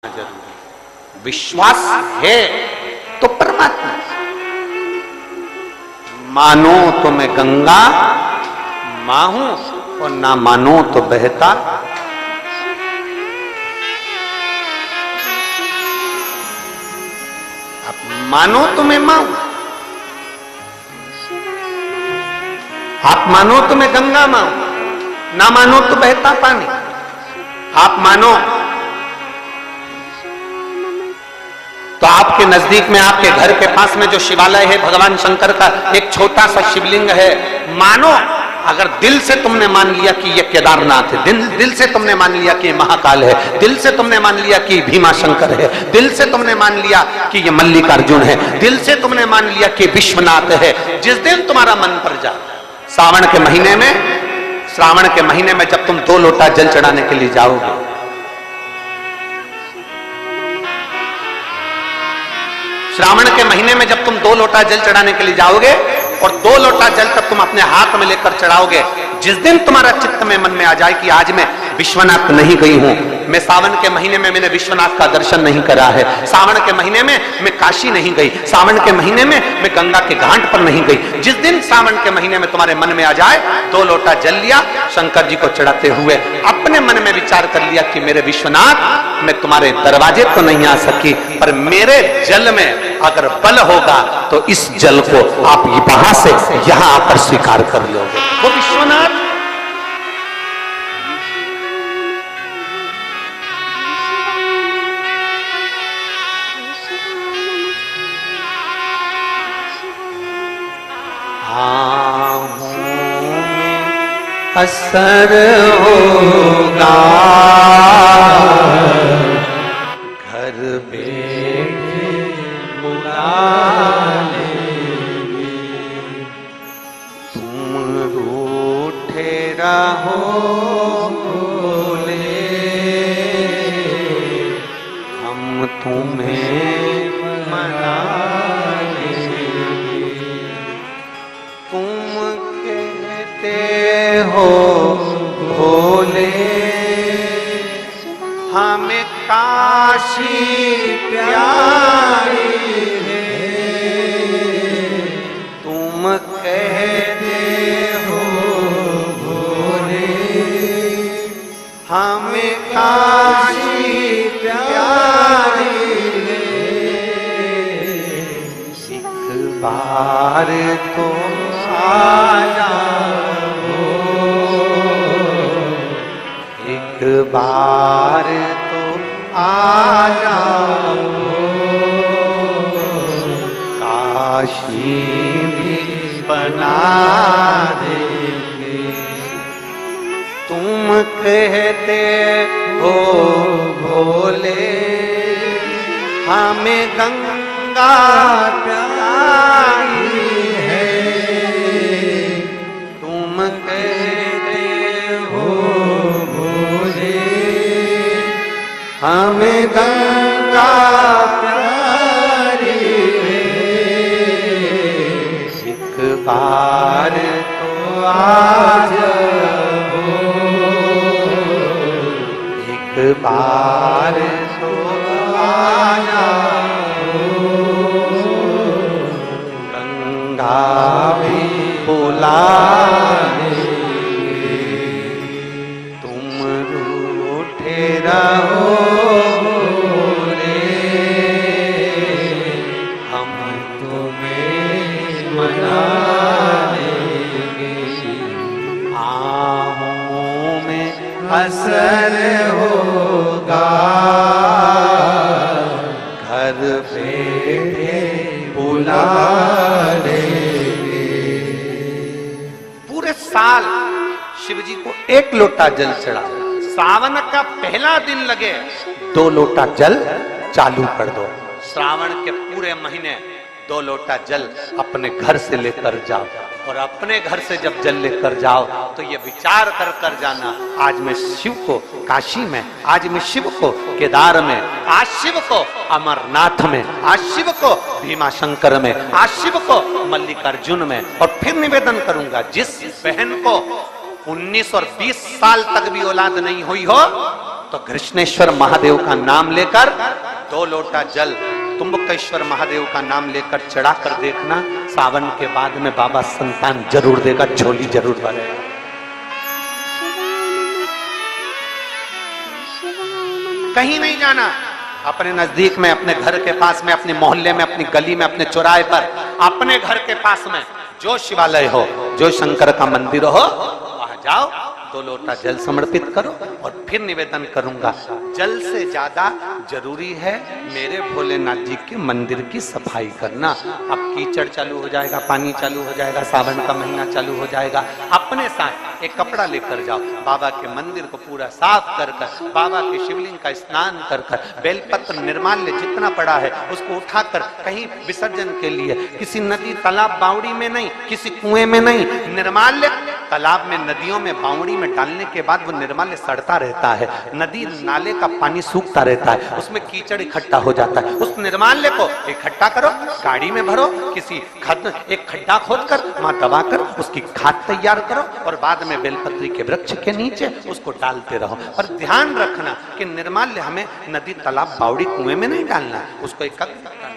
जरूरी। विश्वास है तो परमात्मा, मानो तो मैं गंगा मां हूं और ना मानो तो बहता। आप मानो तो मैं मां हूं, आप मानो तो मैं गंगा मां हूं, ना मानो तो बहता पानी। आप मानो तो आपके नजदीक में, आपके घर के पास में जो शिवालय है भगवान शंकर का, एक छोटा सा शिवलिंग है। मानो, अगर दिल से तुमने मान लिया कि ये केदारनाथ है, दिल से तुमने मान लिया कि ये महाकाल है, दिल से तुमने मान लिया कि भीमा शंकर है, दिल से तुमने मान लिया कि ये मल्लिकार्जुन है, दिल से तुमने मान लिया कि विश्वनाथ है। जिस दिन तुम्हारा मन पर जा, श्रावण के महीने में जब तुम 2 लोटा जल चढ़ाने के लिए जाओगे, श्रावण के महीने में जब तुम 2 लोटा जल चढ़ाने के लिए जाओगे और 2 लोटा जल तक तुम अपने हाथ में लेकर चढ़ाओगे, जिस दिन तुम्हारा चित्त में मन में आ जाए कि आज मैं विश्वनाथ नहीं गई हूं, मैं सावन के महीने में मैंने विश्वनाथ का दर्शन नहीं करा है, सावन के महीने में मैं काशी नहीं गई, सावन के महीने में मैं गंगा के घाट पर नहीं गई, जिस दिन सावन के महीने में तुम्हारे मन में आ जाए, 2 लोटा जल लिया, शंकर जी को चढ़ाते हुए अपने मन में विचार कर लिया कि मेरे विश्वनाथ, मैं तुम्हारे दरवाजे तो नहीं आ सकी, पर मेरे जल में अगर बल होगा तो इस जल को आप वहां से यहां आकर स्वीकार कर लोगे। वो विश्वनाथ असर होगा, घर बैठे बुला लेंगे, तुम रूठे रहो बोले, हम तुम्हें मना लेंगे, तुम कहते हो भोले हमें काशी प्यारी है, तुम कहते हो भोले हमें काशी प्यारी है, एक बार तो आ जाओ, एक बार तो आ जाओ, काशी भी बना देंगे, तुम कहते हो भोले हमें गंगा प्यारी है, तुम कहते हो भोले हमें गंगा प्यारी है, एक बार तो आ जाओ, एक बार तो आ जाओ, गंगा भी बुला लेंगे, तुम रूठे रहो बोले, हम तुम्हें मना लेंगे, आहों में असर होगा, घर बैठे बुला लेंगे। पूरे साल शिव जी को 1 लोटा जल चढ़ा, सावन का पहला दिन लगे 2 लोटा जल चालू कर दो, श्रावण के पूरे महीने 2 लोटा जल अपने घर से लेकर जाओ, और अपने घर से जब जल लेकर जाओ तो ये विचार कर कर जाना, आज मैं शिव को काशी में, आज मैं शिव को केदार में, आज शिव को अमरनाथ में, आज शिव को भीमा शंकर में, आज शिव को मल्लिकार्जुन में। और फिर निवेदन करूंगा, जिस बहन को 19 और 20 साल तक भी औलाद नहीं हुई हो, तो कृष्णेश्वर महादेव का नाम लेकर 2 लोटा जल तुम्बकेश्वर महादेव का नाम लेकर चढ़ा कर देखना, सावन के बाद में बाबा संतान जरूर देगा, झोली जरूर भरेगा। कहीं नहीं जाना, अपने नजदीक में, अपने घर के पास में, अपने मोहल्ले में, अपनी गली में, अपने चौराहे पर, अपने घर के पास में जो शिवालय हो, जो शंकर का मंदिर हो, वहां जाओ, 2 लोटा जल समर्पित करो और फिर निवेदन करूंगा, जल से ज्यादा जरूरी है मेरे भोलेनाथ जी के मंदिर की सफाई करना। अब कीचड़ चालू हो जाएगा, पानी चालू हो जाएगा, सावन का महीना चालू हो जाएगा, अपने साथ एक कपड़ा लेकर जाओ, बाबा के मंदिर को पूरा साफ कर कर, बाबा के शिवलिंग का स्नान कर कर, बेलपत्र निर्माल्य जितना पड़ा है उसको उठाकर कहीं विसर्जन के लिए, किसी नदी तालाब बावड़ी में नहीं, किसी कुएं में नहीं, निर्माल्य तालाब में, नदियों में, बावड़ी में डालने के बाद वो निर्माल्य सड़ता रहता है, नदी नाले का पानी सूखता रहता है, उसमें कीचड़ इकट्ठा हो जाता है। उस निर्माल्य को इकट्ठा करो, गाड़ी में भरो, किसी एक खड्डा खोदकर वहां दबाकर उसकी खाद तैयार करो और बाद में बेलपत्री के वृक्ष के नीचे उसको डालते रहो। और ध्यान रखना कि निर्माल्य हमें नदी तालाब बावड़ी कुएं में नहीं डालना, उसको एकत्र करना।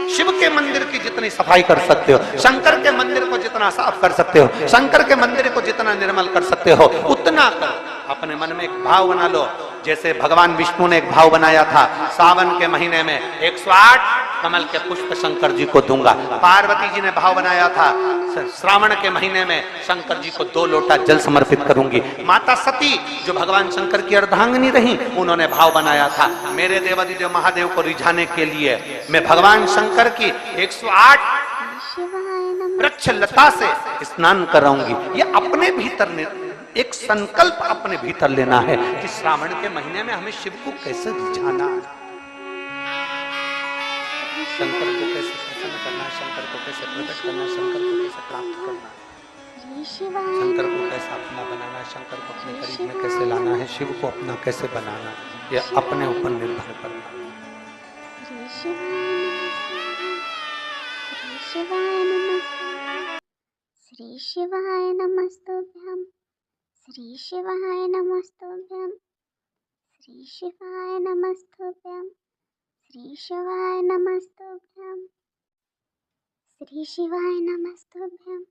शिव के मंदिर की जितनी सफाई कर सकते हो, शंकर के मंदिर को जितना साफ कर सकते हो, शंकर के मंदिर को जितना निर्मल कर सकते हो, उतना करो। अपने मन में एक भाव बना लो, जैसे भगवान विष्णु ने एक भाव बनाया था, सावन के महीने में 108 कमल के पुष्प शंकर जी को दूंगा। पार्वती जी ने भाव बनाया था, श्रावण के महीने में शंकर जी को 2 लोटा जल समर्पित करूंगी। माता सती जो भगवान शंकर की अर्धांगिनी रही, उन्होंने भाव बनाया था, मेरे देवादिदेव महादेव को रिझाने के लिए मैं भगवान शंकर की 108 वृक्ष लता से स्नान कराऊंगी। ये अपने भीतर एक संकल्प अपने भीतर लेना है कि श्रावण के महीने में हमें शिव को कैसे रिझाना है, शंकर को कैसे प्रसन्न करना है, शंकर को कैसे प्रकट करना है, शंकर को कैसे प्राप्त करना है, शंकर को कैसे अपना बनाना है, शंकर को अपने करीब में कैसे लाना है, शिव को अपना कैसे बनाना है, यह अपने ऊपर निर्भर करना है। श्री शिवाय नमस्तुभ्यं, श्री शिवाय नमस्तुभ्यं, श्री शिवाय नमस्तुभ्यं, श्री शिवाय नमस्तुभ्यं, श्री शिवाय नमस्तुभ्यं।